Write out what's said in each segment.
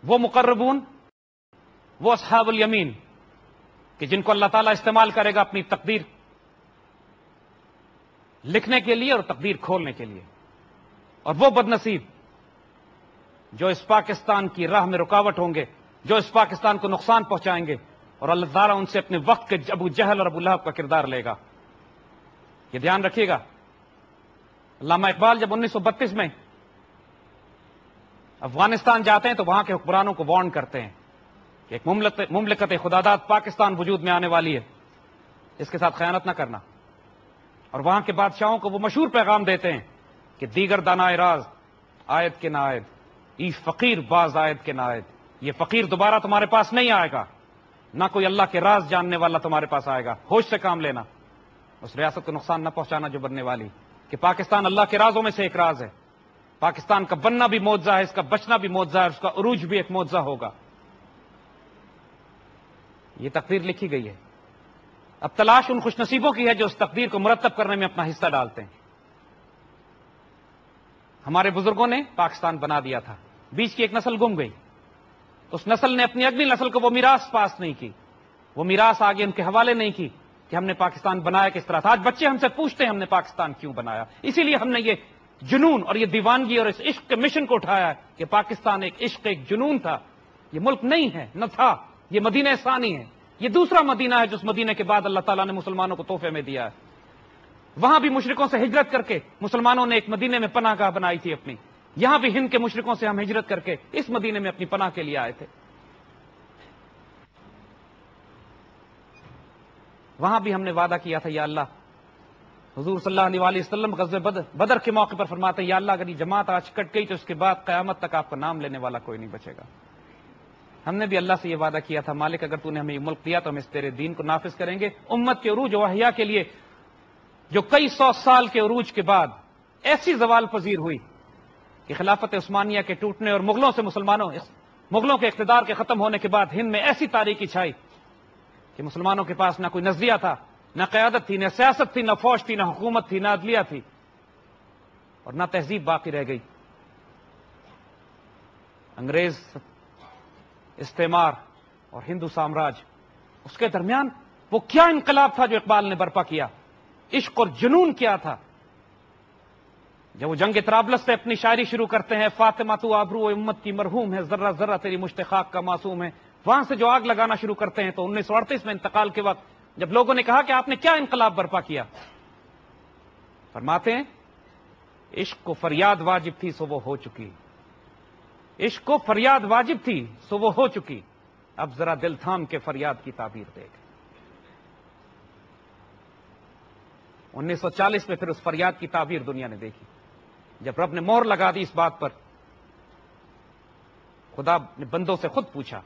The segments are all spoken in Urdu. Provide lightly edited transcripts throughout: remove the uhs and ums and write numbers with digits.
وہ مقربون، وہ اصحاب الیمین کہ جن کو اللہ تعالیٰ استعمال کرے گا اپنی تقدیر لکھنے کے لیے اور تقدیر کھولنے کے لیے، اور وہ بد نصیب جو اس پاکستان کی راہ میں رکاوٹ ہوں گے، جو اس پاکستان کو نقصان پہنچائیں گے، اور اللہ تعالیٰ ان سے اپنے وقت کے ابو جہل اور ابو لہب کا کردار لے گا۔ یہ دھیان رکھیے گا، علامہ اقبال جب 1932 میں افغانستان جاتے ہیں تو وہاں کے حکمرانوں کو وارن کرتے ہیں کہ ایک مملکت خداداد پاکستان وجود میں آنے والی ہے، اس کے ساتھ خیانت نہ کرنا۔ اور وہاں کے بادشاہوں کو وہ مشہور پیغام دیتے ہیں کہ دیگر دانائے راز آیت کے نائد، ای فقیر باز آیت کے نائد، یہ فقیر دوبارہ تمہارے پاس نہیں آئے گا، نہ کوئی اللہ کے راز جاننے والا تمہارے پاس آئے گا، ہوش سے کام لینا، اس ریاست کو نقصان نہ پہنچانا جو بننے والی، کہ پاکستان اللہ کے رازوں میں سے ایک راز ہے، پاکستان کا بننا بھی معجزہ ہے، اس کا بچنا بھی معجزہ ہے، اس کا عروج بھی ایک معجزہ ہوگا۔ یہ تقدیر لکھی گئی ہے، اب تلاش ان خوش نصیبوں کی ہے جو اس تقدیر کو مرتب کرنے میں اپنا حصہ ڈالتے ہیں۔ ہمارے بزرگوں نے پاکستان بنا دیا تھا، بیچ کی ایک نسل گم گئی، اس نسل نے اپنی اگلی نسل کو وہ میراث پاس نہیں کی، وہ میراث آگے ان کے حوالے نہیں کی کہ ہم نے پاکستان بنایا کس طرح تھا۔ آج بچے ہم سے پوچھتے ہیں ہم نے پاکستان کیوں بنایا، اسی لیے ہم نے یہ جنون اور یہ دیوانگی اور اس عشق کے مشن کو اٹھایا ہے کہ پاکستان ایک عشق، ایک جنون تھا، یہ ملک نہیں ہے، نہ تھا، یہ مدینہ ثانی ہے، یہ دوسرا مدینہ ہے جس مدینہ کے بعد اللہ تعالیٰ نے مسلمانوں کو تحفے میں دیا ہے۔ وہاں بھی مشرکوں سے ہجرت کر کے مسلمانوں نے ایک مدینے میں پناہ گاہ بنائی تھی اپنی، یہاں بھی ہند کے مشرکوں سے ہم ہجرت کر کے اس مدینے میں اپنی پناہ کے لیے آئے تھے۔ وہاں بھی ہم نے وعدہ کیا تھا، یا اللہ، حضور صلی اللہ علیہ وسلم غزوہ بدر کے موقع پر فرماتے ہیں، یا اللہ اگر یہ جماعت آج کٹ گئی تو اس کے بعد قیامت تک آپ کا نام لینے والا کوئی نہیں بچے گا۔ ہم نے بھی اللہ سے یہ وعدہ کیا تھا، مالک اگر تو نے ہمیں یہ ملک دیا تو ہم اس تیرے دین کو نافذ کریں گے، امت کے عروج و احیا کے لیے جو کئی سو سال کے عروج کے بعد ایسی زوال پذیر ہوئی کہ خلافت عثمانیہ کے ٹوٹنے اور مغلوں کے اقتدار کے ختم ہونے کے بعد ہند میں ایسی تاریکی چھائی کہ مسلمانوں کے پاس نہ کوئی نظریہ تھا، نہ قیادت تھی، نہ سیاست تھی، نہ فوج تھی، نہ حکومت تھی، نہ عدلیہ تھی، اور نہ تہذیب باقی رہ گئی۔ انگریز استعمار اور ہندو سامراج، اس کے درمیان وہ کیا انقلاب تھا جو اقبال نے برپا کیا، عشق اور جنون کیا تھا۔ جب وہ جنگ طرابلس سے اپنی شاعری شروع کرتے ہیں، فاطمہ تو آبرو امت کی مرحوم ہے، ذرہ ذرہ تیری مشت خاک کا معصوم ہے، وہاں سے جو آگ لگانا شروع کرتے ہیں تو 1938 میں انتقال کے وقت جب لوگوں نے کہا کہ آپ نے کیا انقلاب برپا کیا، فرماتے ہیں عشق کو فریاد واجب تھی سو وہ ہو چکی، عشق کو فریاد واجب تھی سو وہ ہو چکی، اب ذرا دل تھام کے فریاد کی تعبیر دیکھ۔ 1940 میں پھر اس فریاد کی تعبیر دنیا نے دیکھی، جب رب نے مہر لگا دی اس بات پر، خدا نے بندوں سے خود پوچھا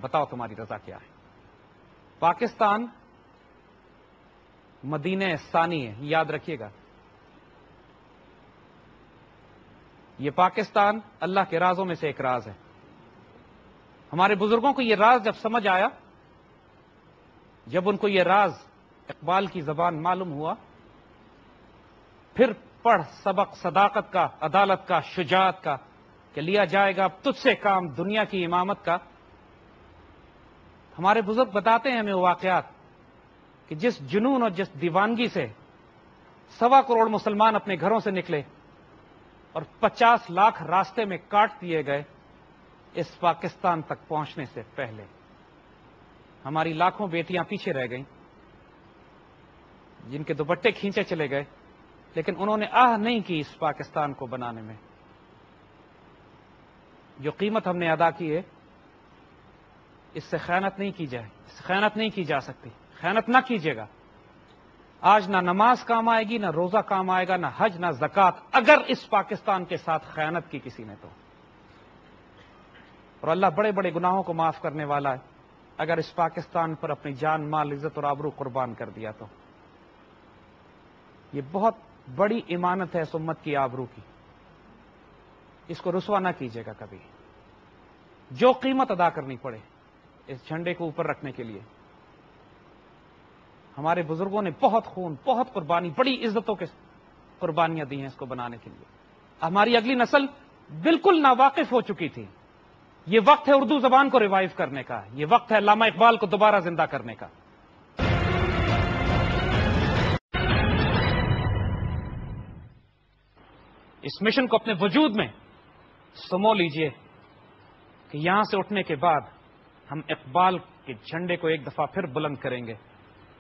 بتاؤ تمہاری رضا کیا ہے۔ پاکستان مدینہ ثانی ہے، یاد رکھیے گا، یہ پاکستان اللہ کے رازوں میں سے ایک راز ہے۔ ہمارے بزرگوں کو یہ راز جب سمجھ آیا، جب ان کو یہ راز اقبال کی زبان معلوم ہوا، پھر پڑھ سبق صداقت کا، عدالت کا، شجاعت کا، کہ لیا جائے گا اب تجھ سے کام دنیا کی امامت کا۔ ہمارے بزرگ بتاتے ہیں ہمیں وہ واقعات کہ جس جنون اور جس دیوانگی سے 1.25 کروڑ مسلمان اپنے گھروں سے نکلے اور 50 لاکھ راستے میں کاٹ دیے گئے اس پاکستان تک پہنچنے سے پہلے، ہماری لاکھوں بیٹیاں پیچھے رہ گئیں جن کے دوپٹے کھینچے چلے گئے، لیکن انہوں نے آہ نہیں کی اس پاکستان کو بنانے میں۔ جو قیمت ہم نے ادا کی ہے اس سے خیانت نہیں کی جائے، اس سے خیانت نہیں کی جا سکتی، خیانت نہ کیجیے گا۔ آج نہ نماز کام آئے گی، نہ روزہ کام آئے گا، نہ حج، نہ زکوٰۃ، اگر اس پاکستان کے ساتھ خیانت کی کسی نے تو۔ اور اللہ بڑے بڑے گناہوں کو معاف کرنے والا ہے اگر اس پاکستان پر اپنی جان، مال، عزت اور آبرو قربان کر دیا تو۔ یہ بہت بڑی امانت ہے اس امت کی آبرو کی، اس کو رسوا نہ کیجیے گا کبھی، جو قیمت ادا کرنی پڑے اس جھنڈے کو اوپر رکھنے کے لیے۔ ہمارے بزرگوں نے بہت خون، بہت قربانی، بڑی عزتوں کے قربانیاں دی ہیں اس کو بنانے کے لیے۔ ہماری اگلی نسل بالکل ناواقف ہو چکی تھی، یہ وقت ہے اردو زبان کو ریوائیو کرنے کا، یہ وقت ہے علامہ اقبال کو دوبارہ زندہ کرنے کا۔ اس مشن کو اپنے وجود میں سمو لیجئے کہ یہاں سے اٹھنے کے بعد ہم اقبال کے جھنڈے کو ایک دفعہ پھر بلند کریں گے۔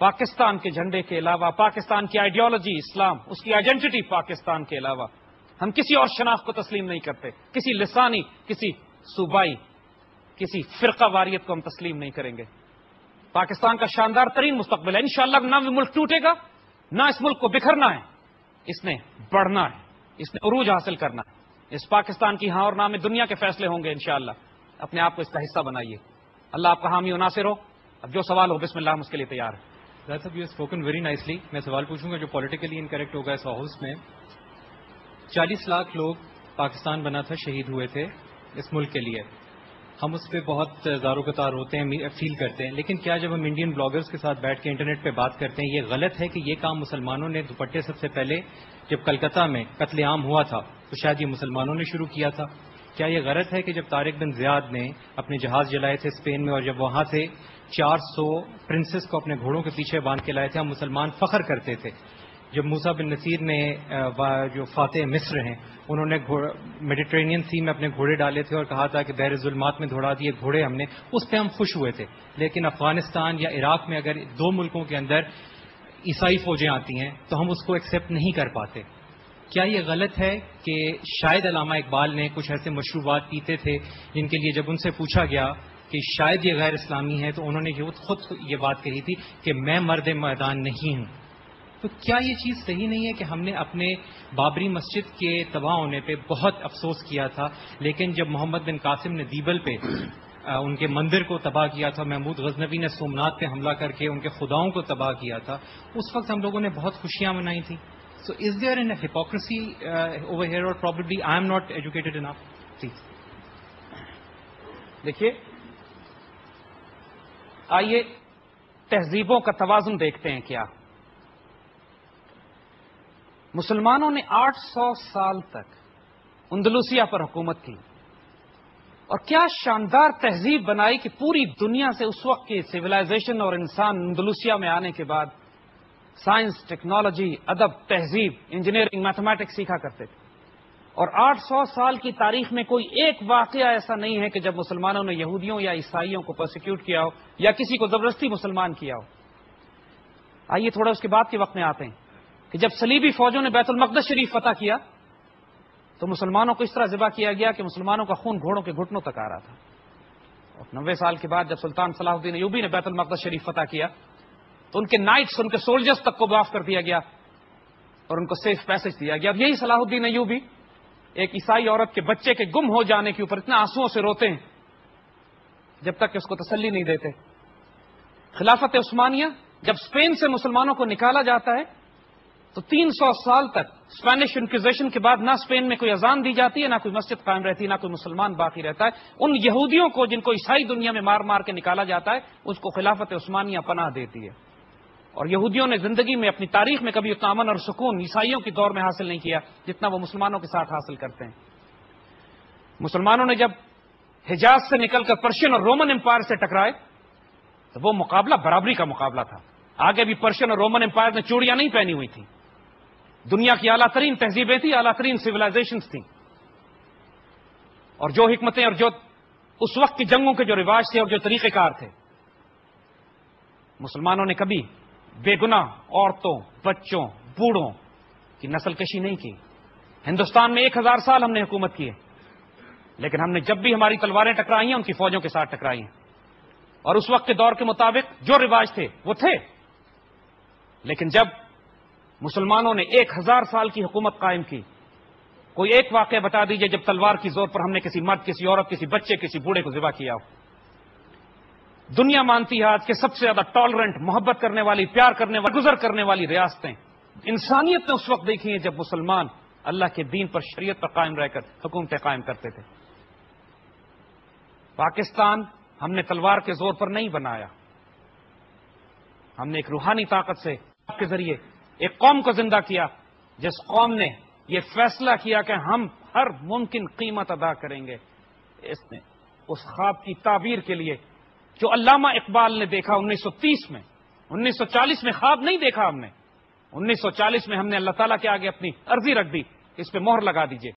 پاکستان کے جھنڈے کے علاوہ، پاکستان کی آئیڈیالوجی اسلام، اس کی آئیڈینٹی پاکستان کے علاوہ ہم کسی اور شناخت کو تسلیم نہیں کرتے، کسی لسانی، کسی صوبائی، کسی فرقہ واریت کو ہم تسلیم نہیں کریں گے۔ پاکستان کا شاندار ترین مستقبل ہے انشاءاللہ۔ نہ وہ ملک ٹوٹے گا، نہ اس ملک کو بکھرنا ہے، اس نے بڑھنا ہے، اس نے عروج حاصل کرنا ہے۔ اس پاکستان کی ہاں اور نہ میں دنیا کے فیصلے ہوں گے انشاءاللہ۔ اپنے آپ کو اس کا حصہ بنائیے۔ اللہ آپ کا حامی و ناصر ہو۔ اب جو سوال ہو بسم اللہ، ہم اس کے لیے تیار ہیں۔ ظاہر صاحب، یو اسپوکن ویری نائسلی۔ میں سوال پوچھوں گا جو پولیٹیکلی انکریکٹ ہوگا اس ہاؤس میں۔ 40 لاکھ لوگ پاکستان بنا تھا شہید ہوئے تھے اس ملک کے لیے، ہم اس پہ بہت زار و قطار ہوتے ہیں، فیل کرتے ہیں، لیکن کیا جب ہم انڈین بلاگرز کے ساتھ بیٹھ کے انٹرنیٹ پہ بات کرتے ہیں، یہ غلط ہے کہ یہ کام مسلمانوں نے دوپٹے سب سے پہلے جب کلکتہ میں قتل عام ہوا تھا تو شاید یہ مسلمانوں نے شروع کیا تھا؟ کیا یہ غلط ہے کہ جب طارق بن زیاد نے اپنے جہاز جلائے تھے اسپین میں اور جب وہاں سے 400 پرنسس کو اپنے گھوڑوں کے پیچھے باندھ کے لائے تھے، ہم مسلمان فخر کرتے تھے؟ جب موسیٰ بن نصیر نے جو فاتح مصر ہیں انہوں نے میڈیٹرینین سی میں اپنے گھوڑے ڈالے تھے اور کہا تھا کہ بحر ظلمات میں دوڑا دیے گھوڑے ہم نے، اس پہ ہم خوش ہوئے تھے۔ لیکن افغانستان یا عراق میں اگر دو ملکوں کے اندر عیسائی فوجیں آتی ہیں تو ہم اس کو ایکسیپٹ نہیں کر پاتے۔ کیا یہ غلط ہے کہ شاید علامہ اقبال نے کچھ ایسے مشروبات پیتے تھے جن کے لیے جب ان سے پوچھا گیا کہ شاید یہ غیر اسلامی ہے تو انہوں نے خود یہ بات کہی تھی کہ میں مرد میدان نہیں ہوں؟ تو کیا یہ چیز صحیح نہیں ہے کہ ہم نے اپنے بابری مسجد کے تباہ ہونے پہ بہت افسوس کیا تھا، لیکن جب محمد بن قاسم نے دیبل پہ ان کے مندر کو تباہ کیا تھا، محمود غزنوی نے سومنات پہ حملہ کر کے ان کے خداؤں کو تباہ کیا تھا، اس وقت ہم لوگوں نے بہت خوشیاں منائی تھیں؟ So is there an hypocrisy over here اور probably I am not educated enough? Please دیکھیے، آئیے تہذیبوں کا توازن دیکھتے ہیں۔ کیا مسلمانوں نے 800 سال تک اندلوسیہ پر حکومت کی اور کیا شاندار تہذیب بنائی کہ پوری دنیا سے اس وقت کی سویلائزیشن اور انسان اندلوسیہ میں آنے کے بعد سائنس، ٹیکنالوجی، ادب، تہذیب، انجینئرنگ، میتھمیٹکس سیکھا کرتے تھے۔ اور 800 سال کی تاریخ میں کوئی ایک واقعہ ایسا نہیں ہے کہ جب مسلمانوں نے یہودیوں یا عیسائیوں کو پرسیکیوٹ کیا ہو یا کسی کو زبردستی مسلمان کیا ہو۔ آئیے تھوڑا اس کے بعد کے وقت میں آتے ہیں کہ جب صلیبی فوجوں نے بیت المقدس شریف فتح کیا تو مسلمانوں کو اس طرح ذبح کیا گیا کہ مسلمانوں کا خون گھوڑوں کے گھٹنوں تک آ رہا تھا۔ اور 90 سال کے بعد جب سلطان صلاح الدین ایوبی نے بیت المقدس شریف فتح کیا تو ان کے نائٹس، ان کے سولجرز تک کو معاف کر دیا گیا اور ان کو سیف پیسج دیا گیا۔ اب یہی صلاح الدین ایوبی ایک عیسائی عورت کے بچے کے گم ہو جانے کے اوپر اتنا آنسوؤں سے روتے ہیں جب تک کہ اس کو تسلی نہیں دیتے۔ خلافت عثمانیہ جب اسپین سے مسلمانوں کو نکالا جاتا ہے تو 300 سال تک اسپینش انکویزیشن کے بعد نہ اسپین میں کوئی اذان دی جاتی ہے، نہ کوئی مسجد قائم رہتی ہے، نہ کوئی مسلمان باقی رہتا ہے۔ ان یہودیوں کو جن کو عیسائی دنیا میں مار مار کے نکالا جاتا ہے اس کو خلافت عثمانیہ پناہ دیتی ہے۔ اور یہودیوں نے زندگی میں اپنی تاریخ میں کبھی اتنا امن اور سکون عیسائیوں کی دور میں حاصل نہیں کیا جتنا وہ مسلمانوں کے ساتھ حاصل کرتے ہیں۔ مسلمانوں نے جب حجاز سے نکل کر پرشین اور رومن امپائر سے ٹکرائے تو وہ مقابلہ برابری کا مقابلہ تھا۔ آگے بھی پرشین اور رومن امپائر نے چوڑیاں نہیں پہنی ہوئی تھیں، دنیا کی اعلیٰ ترین تہذیبیں تھیں، اعلیٰ ترین سویلائزیشنز تھیں، اور جو حکمتیں اور جو اس وقت کی جنگوں کے جو رواج تھے اور جو طریقہ کار تھے، مسلمانوں نے کبھی بے گناہ عورتوں، بچوں، بوڑھوں کی نسل کشی نہیں کی۔ ہندوستان میں 1000 سال ہم نے حکومت کی ہے، لیکن ہم نے جب بھی ہماری تلواریں ٹکرائی ہیں ان کی فوجوں کے ساتھ ٹکرائی ہیں، اور اس وقت کے دور کے مطابق جو رواج تھے وہ تھے۔ لیکن جب مسلمانوں نے 1000 سال کی حکومت قائم کی، کوئی ایک واقعہ بتا دیجئے جب تلوار کی زور پر ہم نے کسی مرد، کسی عورت، کسی بچے، کسی بوڑھے کو ذبح کیا ہو۔ دنیا مانتی ہے آج کہ سب سے زیادہ ٹالرنٹ، محبت کرنے والی، پیار کرنے والی، گزر کرنے والی ریاستیں انسانیت نے اس وقت دیکھی ہیں جب مسلمان اللہ کے دین پر، شریعت پر قائم رہ کر حکومتیں قائم کرتے تھے۔ پاکستان ہم نے تلوار کے زور پر نہیں بنایا، ہم نے ایک روحانی طاقت سے کے ذریعے ایک قوم کو زندہ کیا جس قوم نے یہ فیصلہ کیا کہ ہم ہر ممکن قیمت ادا کریں گے۔ اس نے اس خواب کی تعبیر کے لیے جو علامہ اقبال نے دیکھا 1930 میں. 1940 میں خواب نہیں دیکھا ہم نے. 1940 میں ہم نے اللہ تعالیٰ کے آگے اپنی عرضی رکھ دی, اس پہ مہر لگا دیجئے.